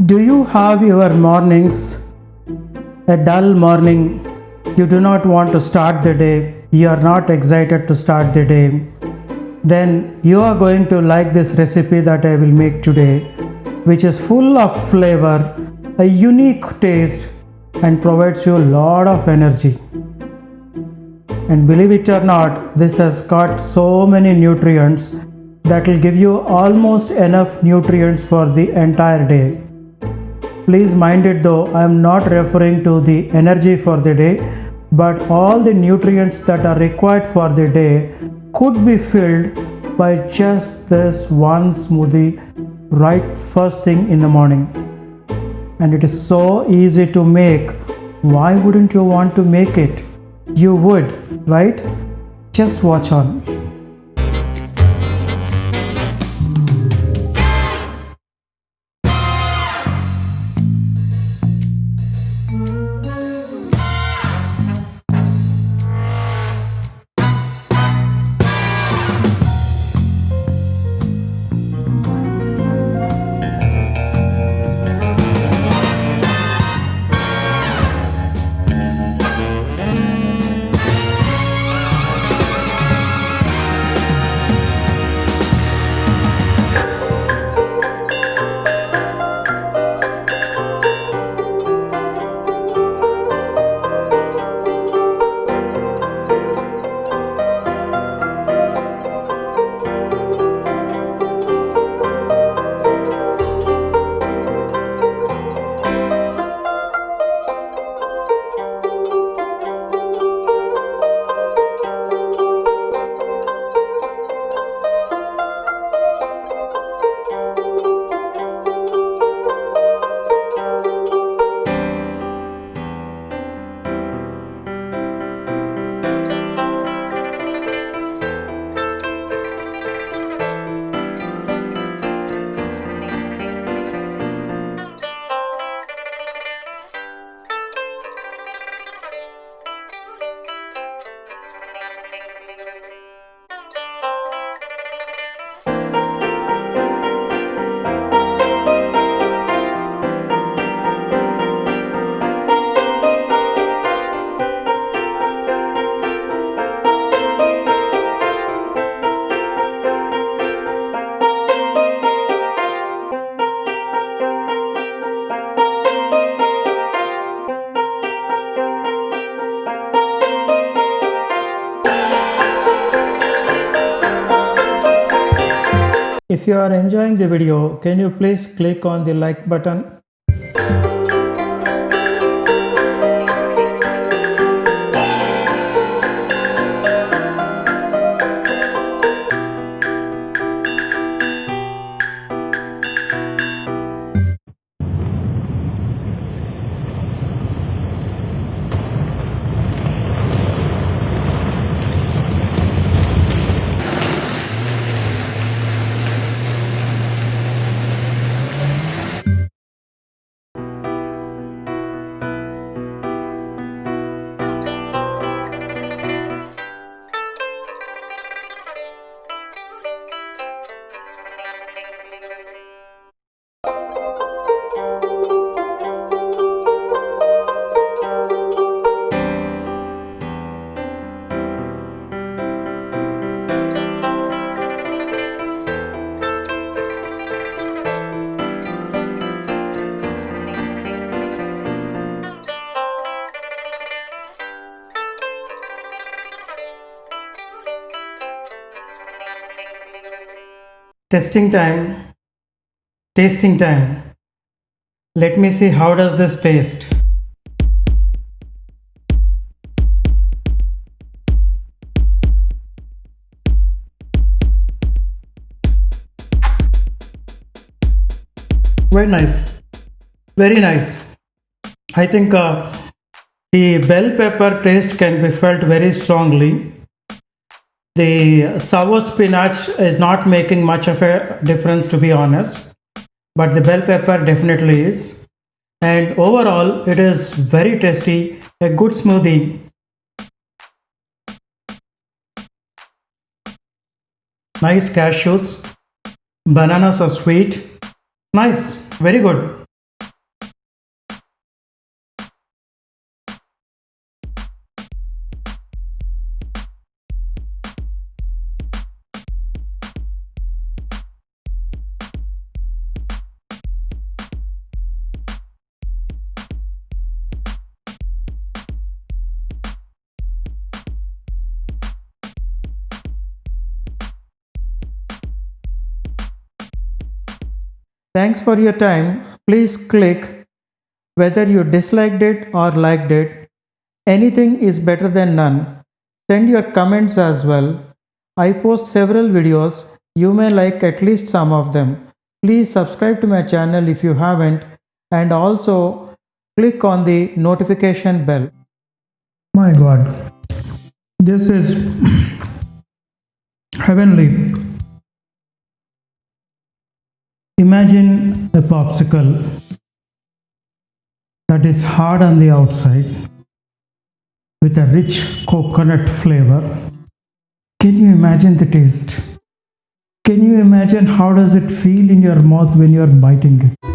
Do you have your mornings a dull morning? You do not want to start the day, you are not excited to start the day. Then you are going to like this recipe that I will make today, which is full of flavor, a unique taste, and provides you a lot of energy. And believe it or not, this has got so many nutrients that will give you almost enough nutrients for the entire day. Please mind it though, I am not referring to the energy for the day, but all the nutrients that are required for the day could be filled by just this one smoothie right first thing in the morning. And it is so easy to make. Why wouldn't you want to make it? You would, right? Just watch on. If you are enjoying the video, can you please click on the like button? Testing time, tasting time. Let me see how does this taste. Very nice, very nice. I think the bell pepper taste can be felt very strongly. The sour spinach is not making much of a difference, to be honest, but the bell pepper definitely is. And overall, it is very tasty, a good smoothie. Nice cashews, bananas are sweet. Nice, very good. Thanks for your time. Please click whether you disliked it or liked it. Anything is better than none. Send your comments as well. I post several videos. You may like at least some of them. Please subscribe to my channel if you haven't, and also click on the notification bell. My god, this is heavenly. Imagine a popsicle that is hard on the outside with a rich coconut flavor. Can you imagine the taste? Can you imagine how does it feel in your mouth when you are biting it?